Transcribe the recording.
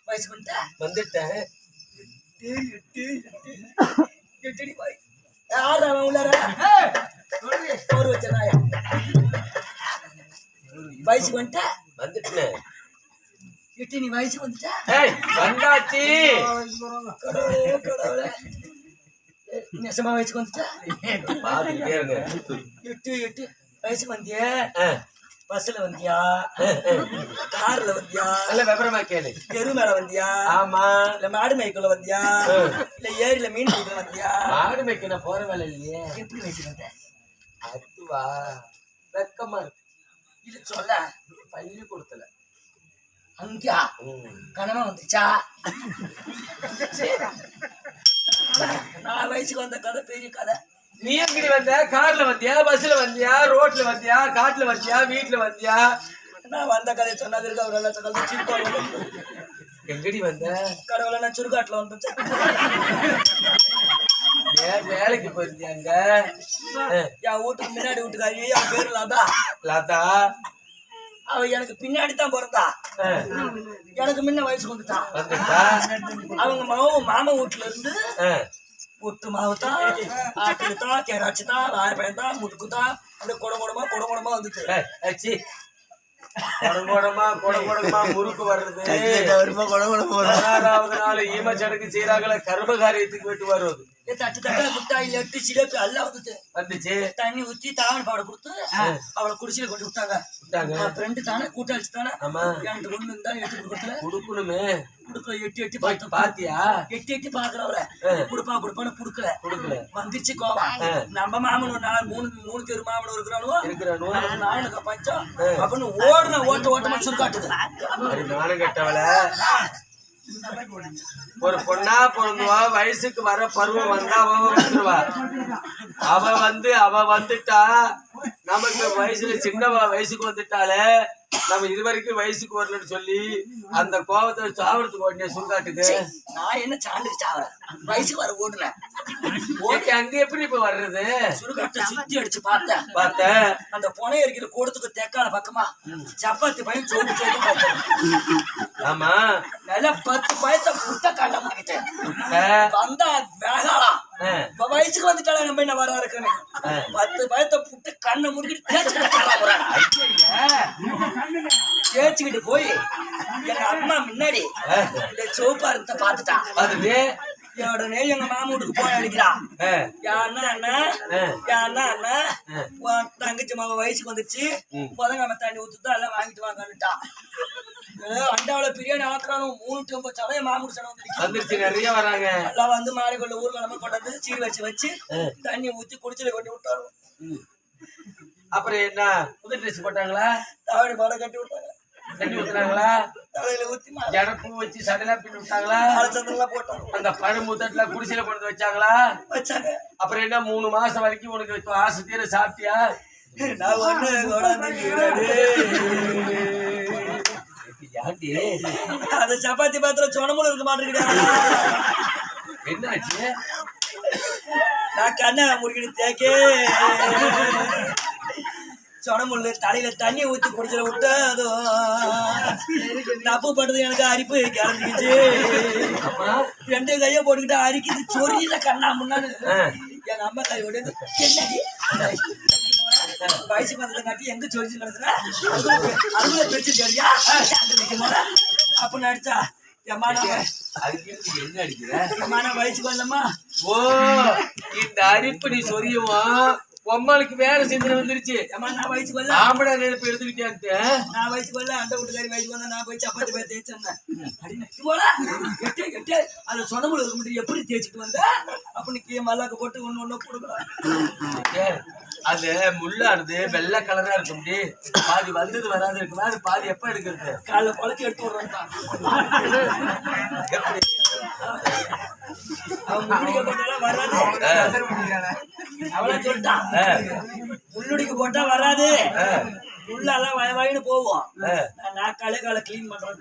வயசுக்கு வந்துட்டேன். யாரு அவன் உள்ளார ஒரு வச்ச நாயா வயசுக்கு வந்துட்டேன். எட்டு நீ வயசுக்கு வந்துட்ட வந்தாச்சு. நெசமா வயசுக்கு வந்துட்ட எட்டு வயசுக்கு வந்தியா பஸ்ல வந்தியா கார்ல வந்தியா நல்ல விவரமா கேளு. தெரு மேல வந்தியா ஆமா இல்ல மாடு மேய்க்குள்ள வந்தியா இல்ல ஏரியில மீன் பிடிக்க வந்தியா மாடு மேய்க்க நான் போற வேலை இல்லையே. எப்படி வயசுக்கு வந்த அதுவா வெக்கமா இருக்கு இது சொல்ல பள்ளி கொடுத்தல அங்கயா கனமா வந்துச்சா நான் வயசுக்கு வந்த கதை பெரிய கதை. நீ எங்கடி வந்த? கார்ல வந்தியா பஸ்ல வந்தியா ரோட்ல வந்தியா காட்டுல வந்தியா வீட்டுல வந்தியா? நான் வந்த கதையை சொன்னாது இருக்கு அவர் எல்லாம் கலந்து சுருக்காடு எங்கடி வந்த? கடவுள நான் சுருக்காட்டுல வந்துச்சு. ஏன் வேலைக்கு போயிருந்தியாங்க? என் வீட்டுக்கு முன்னாடி வீட்டுக்காரி அவன் பேரு லாதா. லாதா அவ எனக்கு பின்னாடி தான் பிறந்தா. எனக்கு முன்ன வயசுக்கு வந்துட்டான். அவங்க மாமா வீட்டுல இருந்து புட்டு மாவுதான் ஆட்டுதான் கேராச்சுதான் ராயப்பயத்தான் முட்டுக்குதான் அப்படியே குடங்குடமா வந்துச்சு. கொடங்கோடமா முறுக்கு வர்றது 16வது நாள் ஈமச்சடங்கு சீராகல கர்மகாரியத்துக்கு விட்டு வருவது. தட்டு தட்டா முட்டாய் லட்டு சிலேபி எல்லாம் வந்துச்சு. தண்ணி ஊத்தி தாவணி பாட கொடுத்து அவளை குடிசையில கொண்டு விட்டாங்க. ஃப்ரெண்டு தானே கூட்டாளிச்சு தானே எனக்கு ஒண்ணு இருந்தா எட்டு கொடுக்கல கொடுக்கணுமே கொடுக்கல. எட்டி பாத்தியா எட்டி பாக்குறவர கொடுப்பான்னு குடுக்கல வந்துருச்சு கோவம். நம்ம மாமன் மூணு தெரு மாமன் இருக்கிறானோ நானுக்கு பஞ்சம் அப்படின்னு ஓட்டமா சுருக்காட்டுது. நானும் கெட்டவள ஒரு பொண்ணா பிறந்துவா வயசுக்கு வர பருவம் வந்தா அவ வந்துட்டா நமக்கு வயசுல சின்னவா வயசுக்கு வந்துட்டாலே நம்ம இது வரைக்கும் வயசுக்கு வரலன்னு சொல்லி அந்த கோபத்தை சாவறதுக்கு உடனே சுருக்காட்டுக்கு. நான் என்ன சாண்டுக்கு சாவறேன் வயசுக்கு வர ஓடுனேன். அங்க எப்படி இப்ப வர்றது? சுருக்காட்டை சுத்தி அடிச்சு பார்த்தேன். அந்த புனை இருக்கிற கூடத்துக்கு தெக்கால பக்கமா சப்பாத்தி பையன் சோப்பு ஆமா நல்ல 10 பயத்தை புட்ட கண்ட மாட்டேன் வந்தா வேகாலாம். இப்ப வயசுக்கு வந்துட்டாலும் நம்ம என்ன வர இருக்குன்னு 10 பயத்தை புட்டு கண்ணை முடிக்கிட்டு தேய்ச்சிக்கிட்டு போய் எங்க அம்மா முன்னாடி சோப்பா இருந்த பாத்துட்டான். உடனே எங்க மாமா வீட்டுக்கு போய் அடிக்கிறான். அண்ணா தங்கச்சி மாமா வயசுக்கு வந்துருச்சு புதங்காம தண்ணி ஊத்துதான் எல்லாம் வாங்கிட்டு வாங்கன்னுட்டான். அண்டாவில பிரியாணி ஆக்குறானு 3 9 சமய மாமூடு சனம் வந்துருச்சு. நிறைய வராங்க எல்லாம் வந்து மாறிக்கொள்ள ஊர்வலமா கொண்டாந்து சீர் வச்சு தண்ணி ஊத்தி குடிச்சல கொண்டு விட்டாரு. அப்புறம் என்ன புது ட்ரெஸ் போட்டாங்களா? தாவணி பாட கட்டி விட்டாங்க. தண்ணி ஊத்துனாங்களா? தலையில ஊத்தி ஜடப்பூ வச்சு சடலா பின்னி விட்டாங்களா? போட்டாங்க. அந்த பழமுத்தட்டுல குடிசையில கொண்டு வச்சாங்களா? வச்சாங்க. அப்புறம் என்ன 3 மாசம் வரைக்கும் உனக்கு ஆசை தீர சாப்பிட்டியா? அது சப்பாத்தி பாத்திரம் சொனமுல இருக்க மாட்டேங்குது. என்னாச்சு? நான் கண்ணை முடிக்கணும் தேக்கே சொனமுள்ள தலையில தண்ணி ஊத்தி குடிச்சல விட்டு அது தப்பு பண்றது எனக்கு அரிப்பு கிளம்பிக்கிச்சு. 2 கைய போட்டுக்கிட்டு அரிக்குது சொரியில கண்ணா முன்னாடி எங்க அம்மா கை விட என்னடி வயசு பந்தத்தை காட்டி எங்க சொரிச்சு கிடக்குற அதுல பெருச்சு தெரியா அப்படின்னு அடிச்சா வயசுக்கு வரலமா. ஓ இந்த அரிப்பு நீ சொரியுமா பொம்மளுக்கு வேற சிந்தனை வந்துருச்சு. நான் வயசுக்கு வரல ஆம்பளை நினைப்பு எடுத்துக்கிட்டே. நான் வயசுக்கு வரல அந்த வீட்டுக்காரி வயசுக்கு வந்தா நான் போய் சப்பாத்தி போய் தேய்ச்சேன். கெட்டே அந்த சொனமுல இருக்க முடியும் எப்படி தேய்ச்சிட்டு வந்த அப்படின்னு மல்லாக்க போட்டு ஒண்ணு கொடுக்கலாம். அது முள்ளானது வெள்ளை கலரா இருக்க முடியும். பாதி வந்தது வராது இருக்கு. பாதி எப்ப எடுக்கிறது? காலைல குழச்சி எடுத்து விடுறான். முள்ளுடிக்கு போட்டா வராது. முள்ளெல்லாம் வயவாயின்னு போவோம். நான் காலை கிளீன் பண்றேன்.